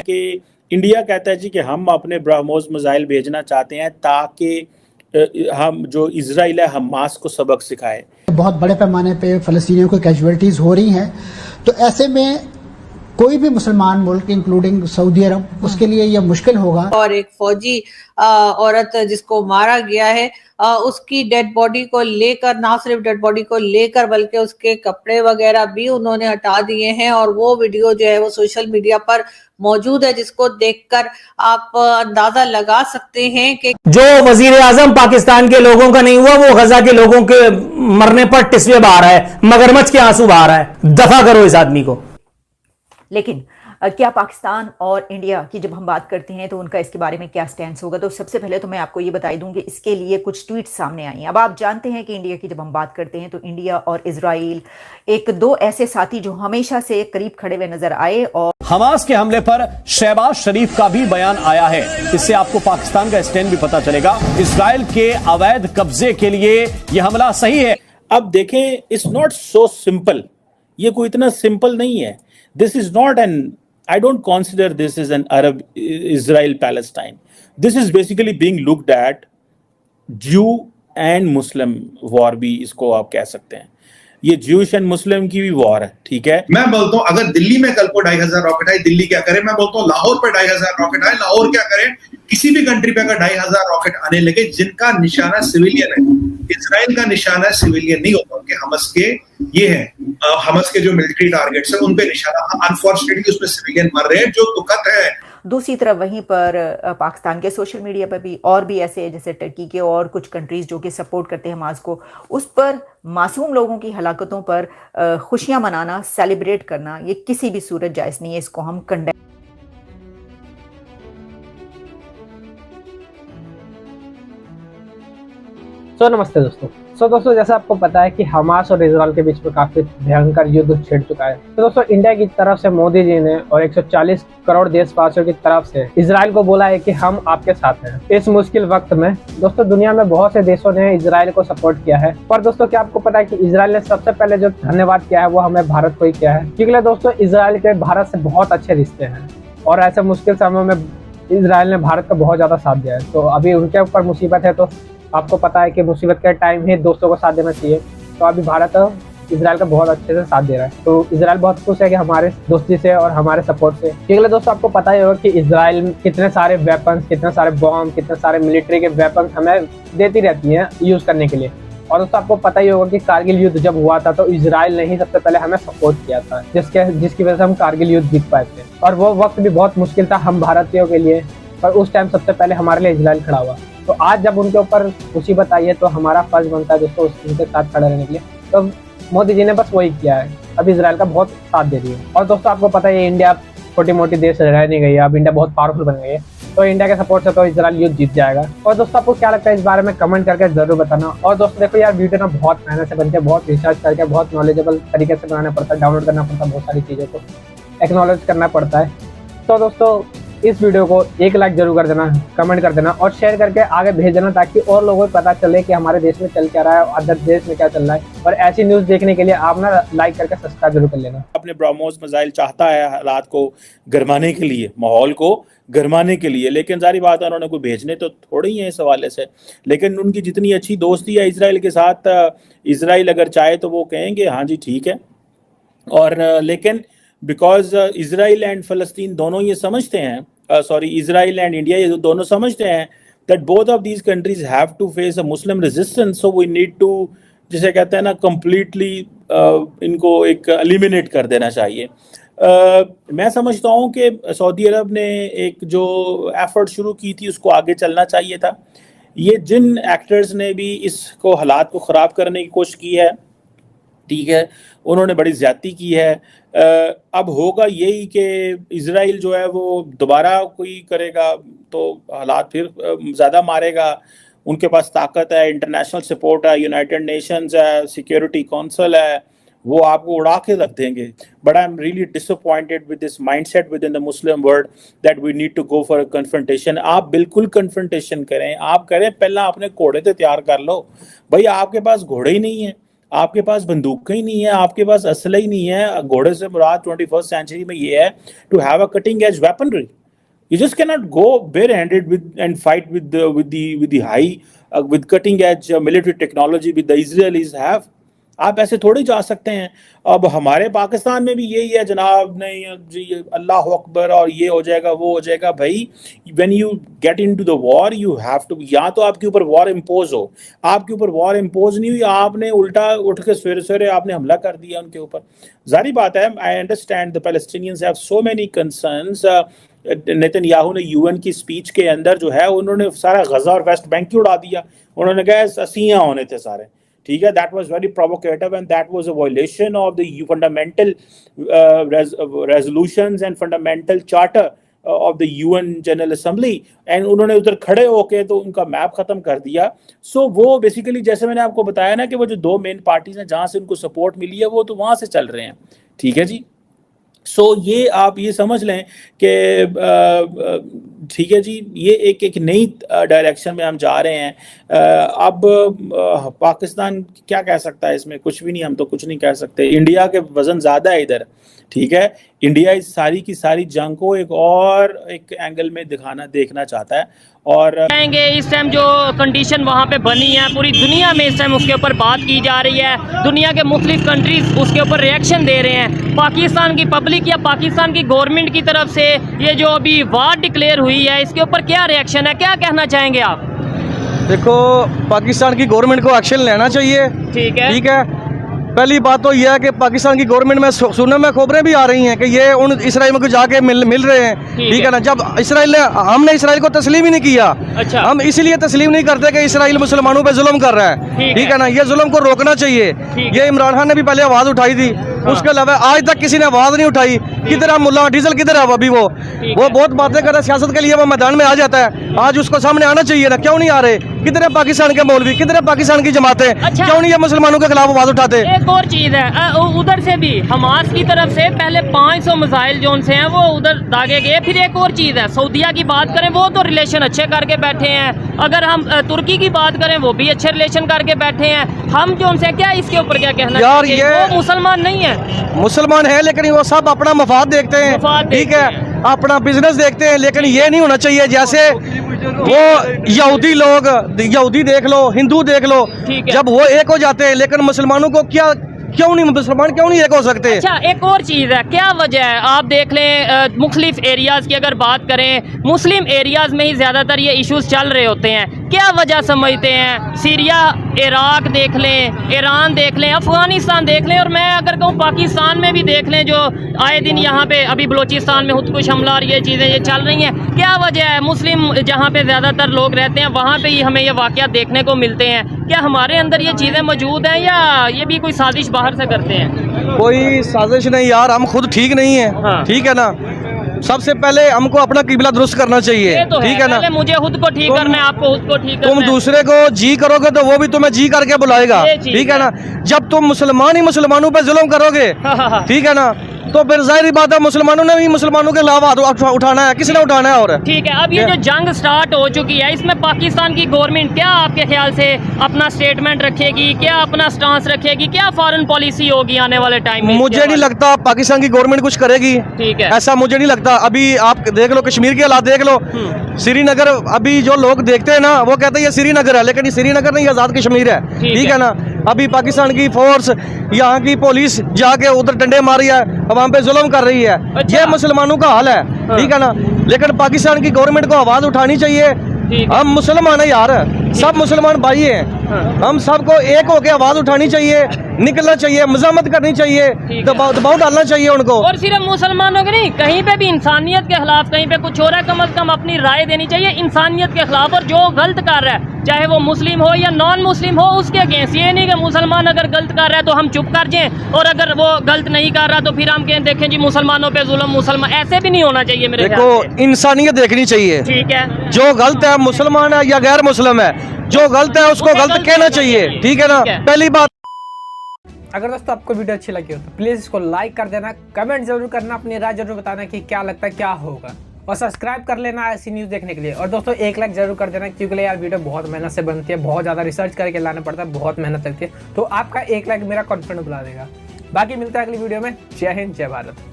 कि इंडिया कहता है जी कि हम अपने ब्रह्मोस मिसाइल भेजना चाहते हैं ताकि हम जो इजराइल है हमास को सबक सिखाए। बहुत बड़े पैमाने पे फ़लस्तीनियों को कैजुअलिटीज़ हो रही हैं, तो ऐसे में कोई भी मुसलमान मुल्क इंक्लूडिंग सऊदी अरब उसके लिए यह मुश्किल होगा। और एक फौजी औरत जिसको मारा गया है उसकी डेड बॉडी को लेकर, ना सिर्फ डेड बॉडी को लेकर बल्कि उसके कपड़े वगैरह भी उन्होंने हटा दिए हैं और वो वीडियो जो है वो सोशल मीडिया पर मौजूद है, जिसको देखकर आप अंदाजा लगा सकते हैं कि जो वजीर आजम पाकिस्तान के लोगों का नहीं हुआ वो गजा के लोगों के मरने पर टिस्वे बहा रहा है, मगरमच्छ के आंसू बहा रहा है। दफा करो इस आदमी को। लेकिन क्या पाकिस्तान और इंडिया की जब हम बात करते हैं तो उनका इसके बारे में क्या स्टैंड होगा? तो सबसे पहले तो मैं आपको ये बता दूं कि इसके लिए कुछ ट्वीट सामने आई हैं। अब आप जानते हैं कि इंडिया की जब हम बात करते हैं तो इंडिया और इजराइल एक दो ऐसे साथी जो हमेशा से करीब खड़े हुए नजर आए। और हमास के हमले पर शहबाज शरीफ का भी बयान आया है, इससे आपको पाकिस्तान का स्टैंड भी पता चलेगा। इजराइल के अवैध कब्जे के लिए यह हमला सही है। अब देखें, इट्स नॉट सो सिंपल, ये कोई इतना सिंपल नहीं है। This is not an, I don't consider this as an Arab Israel Palestine. This is basically being looked at Jew and Muslim war भी इसको आप कह सकते हैं। ये ज्यूश एंड मुस्लिम की भी वॉर है, ठीक है। मैं बोलता हूँ अगर दिल्ली में कल को 2500 रॉकेट आए, दिल्ली क्या करे? मैं बोलता हूँ लाहौर पर 2500 रॉकेट आए, लाहौर क्या करे? किसी भी कंट्री पे अगर 2500 रॉकेट आने लगे जिनका निशाना सिविलियन है, इजराइल का निशाना सिविलियन नहीं होता, उनके हमस के ये है, हमस के जो मिलिट्री टारगेट्स है उन पे निशाना, अनफॉर्चुनेटली उसमें सिविलियन मर रहे हैं, जो दुखद है। दूसरी तरफ वहीं पर पाकिस्तान के सोशल मीडिया पर भी और भी ऐसे जैसे टर्की के और कुछ कंट्रीज जो कि सपोर्ट करते हैं हमास को, उस पर मासूम लोगों की हलाकतों पर खुशियां मनाना, सेलिब्रेट करना, ये किसी भी सूरत जायज़ नहीं है। इसको हम कंडेम। नमस्ते दोस्तों। दोस्तों जैसा आपको पता है कि हमास और इजराइल के बीच में काफी भयंकर युद्ध छिड़ चुका है। तो दोस्तों इंडिया की तरफ से मोदी जी ने और 140 करोड़ देशवासियों की तरफ से इजराइल को बोला है कि हम आपके साथ हैं इस मुश्किल वक्त में। दोस्तों दुनिया में बहुत से देशों ने इजराइल को सपोर्ट किया है, पर दोस्तों क्या आपको पता है कि इजराइल ने सबसे पहले जो धन्यवाद किया है वो हमें भारत को ही किया है, क्योंकि दोस्तों इजराइल के भारत से बहुत अच्छे रिश्ते हैं और ऐसे मुश्किल समय में इजराइल ने भारत का बहुत ज्यादा साथ दिया है। तो अभी उनके ऊपर मुसीबत है, तो आपको पता है कि मुसीबत के टाइम ही दोस्तों को साथ देना चाहिए। तो अभी भारत इजराइल का बहुत अच्छे से साथ दे रहा है, तो इजराइल बहुत खुश है कि हमारे दोस्ती से और हमारे सपोर्ट से। क्योंकि दोस्तों आपको पता ही होगा कि इजराइल कितने सारे वेपन्स, कितने सारे बॉम्ब, कितने सारे मिलिट्री के वेपन्स हमें देती रहती हैं यूज करने के लिए। और दोस्तों आपको पता ही होगा कि कारगिल युद्ध जब हुआ था तो इजराइल ने ही सबसे पहले हमें सपोर्ट किया था, जिसकी वजह से हम कारगिल युद्ध जीत पाए थे। और वो वक्त भी बहुत मुश्किल था हम भारतीयों के लिए, पर उस टाइम सबसे पहले हमारे लिए इजराइल खड़ा हुआ। तो आज जब उनके ऊपर मुसीबत आई है तो हमारा फर्ज बनता है दोस्तों उनके साथ खड़े रहने के लिए। तो मोदी जी ने बस वही किया है, अब इजराइल का बहुत साथ दे रही है। और दोस्तों आपको पता है इंडिया छोटी मोटी देश रह नहीं गई है, अब इंडिया बहुत पावरफुल बन गई है, तो इंडिया के सपोर्ट से तो इजराइल युद्ध जीत जाएगा। और दोस्तों आपको क्या लगता है इस बारे में कमेंट करके जरूर बताना। और दोस्तों देखो यार, वीडियो ना बहुत मेहनत से बनते हैं, बहुत रिसर्च करके, बहुत नॉलेजेबल तरीके से बनाना पड़ता है, डाउनलोड करना पड़ता है, बहुत सारी चीज़ों को एक्नॉलेज करना पड़ता है। तो दोस्तों इस वीडियो को 1 लाइक जरूर कर देना, कमेंट कर देना और शेयर करके आगे भेज देना, ताकि और लोगों को पता चले कि हमारे देश में चल क्या रहा है और अदर देश में क्या चल रहा है। और ऐसी न्यूज़ देखने के लिए आप ना लाइक करके सब्सक्राइब जरूर कर लेना। अपने ब्रह्मोस मिसाइल चाहता है हालात को गरमाने के लिए, माहौल को गरमाने के लिए, लेकिन सारी बात है उन्होंने कोई भेजने तो थोड़ी ही है इस हवाले से। लेकिन उनकी जितनी अच्छी दोस्ती है इसराइल के साथ, इसराइल अगर चाहे तो वो कहेंगे हाँ जी ठीक है। और लेकिन बिकॉज इसराइल एंड फ़लस्तीन दोनों ये समझते हैं, इसराइल एंड इंडिया ये दोनों समझते हैं that both of these countries have to face a Muslim resistance, so we need to, जिसे कहते हैं ना, completely इनको एक एलिमिनेट कर देना चाहिए। मैं समझता हूँ कि सऊदी अरब ने एक जो एफर्ट शुरू की थी उसको आगे चलना चाहिए था। ये जिन एक्टर्स ने भी इसको हालात को ख़राब करने की कोशिश की है, ठीक है, उन्होंने बड़ी ज़्यादती की है। अब होगा यही कि इजराइल जो है वो दोबारा कोई करेगा तो हालात फिर ज़्यादा मारेगा। उनके पास ताकत है, इंटरनेशनल सपोर्ट है, यूनाइटेड नेशंस है, सिक्योरिटी काउंसिल है, वो आपको उड़ा के रख देंगे। But I am really disappointed with this mindset within the Muslim world that we need to go for a confrontation. आप बिल्कुल कन्फ्रंटेशन करें, आप करें, पहला अपने घोड़े तो तैयार कर लो। भाई आपके पास घोड़े ही नहीं है, आपके पास बंदूकें ही नहीं है, आपके पास असला ही नहीं है। घोड़े से मुराद 21st सेंचुरी में ये है to have a cutting edge weaponry. You just cannot go barehanded and fight with the high with cutting edge military technology with the Israelis have. आप ऐसे थोड़ी जा सकते हैं। अब हमारे पाकिस्तान में भी यही है जनाब, नहीं जी अल्लाह अकबर और ये हो जाएगा वो हो जाएगा। भाई when you get into the war you have to, या तो आपके ऊपर वॉर इम्पोज हो, आपके ऊपर वॉर इम्पोज नहीं हुई, आपने उल्टा उठ के सवेरे सवेरे आपने हमला कर दिया उनके ऊपर। जारी बात है, I understand the Palestinians have so many concerns. Netanyahu ने यूएन की स्पीच के अंदर जो है उन्होंने सारा गजा और वेस्ट बैंक ही उड़ा दिया। उन्होंने कहा असियां होने थे सारे, ठीक है। That was very provocative and that was a violation of the fundamental resolutions and fundamental charter of the UN general assembly. And उन्होंने उधर खड़े होके तो उनका मैप खत्म कर दिया। सो वो बेसिकली जैसे मैंने आपको बताया ना कि वो जो दो मेन पार्टीज हैं जहां से उनको सपोर्ट मिली है वो तो वहां से चल रहे हैं, ठीक है जी। सो ये आप ये समझ लें कि ठीक है जी, ये एक नई डायरेक्शन में हम जा रहे हैं। अब पाकिस्तान क्या कह सकता है इसमें? कुछ भी नहीं, हम तो कुछ नहीं कह सकते। इंडिया के वजन ज़्यादा है इधर, ठीक है। इंडिया इस सारी की सारी जंग को एक एंगल में देखना चाहता है। और इस टाइम जो कंडीशन वहाँ पे बनी है पूरी दुनिया में, इस टाइम उसके ऊपर बात की जा रही है। दुनिया के मुख्तलिफ कंट्रीज उसके ऊपर रिएक्शन दे रहे हैं। पाकिस्तान की पब्लिक या पाकिस्तान की गवर्नमेंट की तरफ से ये जो अभी वार डिक्लेयर हुई है इसके ऊपर क्या रिएक्शन है, क्या कहना चाहेंगे आप? देखो, पाकिस्तान की गवर्नमेंट को एक्शन लेना चाहिए, ठीक है। पहली बात तो यह है कि पाकिस्तान की गवर्नमेंट में सुनने में खबरें भी आ रही हैं कि ये उन इसराइल में जाके मिल रहे हैं, ठीक है ना। जब हमने इसराइल को तस्लीम ही नहीं किया। अच्छा। हम इसीलिए तस्लीम नहीं करते कि इसराइल मुसलमानों पे जुल्म कर रहा है, ठीक है ना। ये जुल्म को रोकना चाहिए। ये इमरान खान ने भी पहले आवाज उठाई थी, उसके अलावा आज तक किसी ने आवाज नहीं उठाई। किधर है मुल्ला डीजल, किधर है अभी? वो बहुत बातें कर रहा है सियासत के लिए, वो मैदान में आ जाता है। आज उसको सामने आना चाहिए ना, क्यों नहीं आ रहे? किधर है पाकिस्तान के मौलवी, किधर है पाकिस्तान की जमातें? क्यों नहीं ये मुसलमानों के खिलाफ आवाज उठाते? एक और चीज है, उधर से भी हमास की तरफ से पहले 500 मिसाइल जोन से हैं वो उधर दागे गए। फिर एक और चीज है, सऊदीया की बात करें वो तो रिलेशन अच्छे करके बैठे हैं। अगर हम तुर्की की बात करें वो भी अच्छे रिलेशन करके बैठे हैं। हम जो उनसे क्या इसके ऊपर क्या कहना यार? ये वो मुसलमान नहीं है, मुसलमान है लेकिन वो सब अपना मफाद देखते हैं, ठीक है, अपना बिजनेस देखते हैं। लेकिन ये नहीं होना चाहिए जैसे वो यहूदी लोग, यहूदी देख लो, हिंदू देख लो, जब वो एक हो जाते हैं, लेकिन मुसलमानों को क्यों नहीं, मुसलमान क्यों नहीं एक हो सकते? अच्छा, एक और चीज़ है, क्या वजह है? आप देख लें मुख्तलिफ एरियाज़ की अगर बात करें, मुस्लिम एरियाज़ में ही ज़्यादातर ये इश्यूज चल रहे होते हैं। क्या वजह समझते हैं? सीरिया, इराक देख लें, ईरान देख लें, अफगानिस्तान देख लें, और मैं अगर कहूँ पाकिस्तान में भी देख लें, जो आए दिन यहाँ पे अभी बलूचिस्तान में खुदकुश हमला और ये चीज़ें ये चल रही हैं। क्या वजह है? मुस्लिम जहाँ पे ज़्यादातर लोग रहते हैं वहाँ पे ही हमें ये वाक़यात देखने को मिलते हैं। क्या हमारे अंदर ये चीज़ें मौजूद हैं या ये भी कोई साजिश बाहर से करते हैं? कोई साजिश नहीं यार, हम खुद ठीक नहीं है, हाँ। ठीक है ना। सबसे पहले हमको अपना किबला दुरुस्त करना चाहिए, तो ठीक है ना। मुझे खुद को ठीक करना है, आपको खुद को ठीक करना है। तुम दूसरे को जी करोगे तो वो भी तुम्हें जी करके बुलाएगा, ठीक है ना। जब तुम मुसलमान ही मुसलमानों पे जुल्म करोगे, ठीक है ना, तो फिर जाहिर बात है मुसलमानों ने भी मुसलमानों के अलावा उठाना है, किसने उठाना है? और ठीक है, अब ये जो जंग स्टार्ट हो चुकी है इसमें पाकिस्तान की गवर्नमेंट क्या आपके ख्याल से अपना स्टेटमेंट रखेगी, क्या अपना स्टांस रखेगी, क्या फॉरेन पॉलिसी होगी आने वाले टाइम में? मुझे नहीं लगता पाकिस्तान की गवर्नमेंट कुछ करेगी, ठीक है, ऐसा मुझे नहीं लगता। अभी आप देख लो कश्मीर के हालात देख लो, श्रीनगर, अभी जो लोग देखते हैं ना वो कहते हैं ये श्रीनगर है, लेकिन ये श्रीनगर नहीं, आजाद कश्मीर है, ठीक है ना। अभी पाकिस्तान की फोर्स, यहाँ की पुलिस जाके उधर डंडे मार रही है, वहाँ पे जुल्म कर रही है। अच्छा। ये मुसलमानों का हाल है, ठीक है ना। लेकिन पाकिस्तान की गवर्नमेंट को आवाज उठानी चाहिए। हम मुसलमान है यार, सब मुसलमान भाई हैं, हम सबको एक होकर आवाज उठानी चाहिए, निकलना चाहिए, मज़ामत करनी चाहिए, दबाव डालना चाहिए उनको। और सिर्फ मुसलमानों के नहीं, कहीं पे भी इंसानियत के खिलाफ कहीं पे कुछ हो रहा है, कम से कम अपनी राय देनी चाहिए इंसानियत के खिलाफ। और जो गलत कर रहा है, चाहे वो मुस्लिम हो या नॉन मुस्लिम हो, उसके अगेंस्ट। ये नहीं कि मुसलमान अगर गलत कर रहा है तो हम चुप कर जाएं, और अगर वो गलत नहीं कर रहा तो फिर हम कहें देखें जी मुसलमानों पे जुल्म, मुसलमान। ऐसे भी नहीं होना चाहिए मेरे ख्याल से। देखो, इंसानियत देखनी चाहिए, ठीक है। जो गलत है, मुसलमान है या गैर मुस्लिम है, जो गलत है उसको गलत कहना चाहिए, ठीक है ना। पहली बात। अगर दोस्तों आपको वीडियो अच्छी लगी हो तो प्लीज़ इसको लाइक कर देना, कमेंट जरूर करना, अपनी राय जरूर बताना कि क्या लगता है क्या होगा, और सब्सक्राइब कर लेना ऐसी न्यूज़ देखने के लिए। और दोस्तों 1 लाइक जरूर कर देना, क्योंकि यार वीडियो बहुत मेहनत से बनती है, बहुत ज़्यादा रिसर्च करके लाना पड़ता है, बहुत मेहनत लगती है। तो आपका 1 लाइक मेरा कॉन्फिडेंस बढ़ा देगा। बाकी मिलता है अगली वीडियो में। जय हिंद, जय भारत।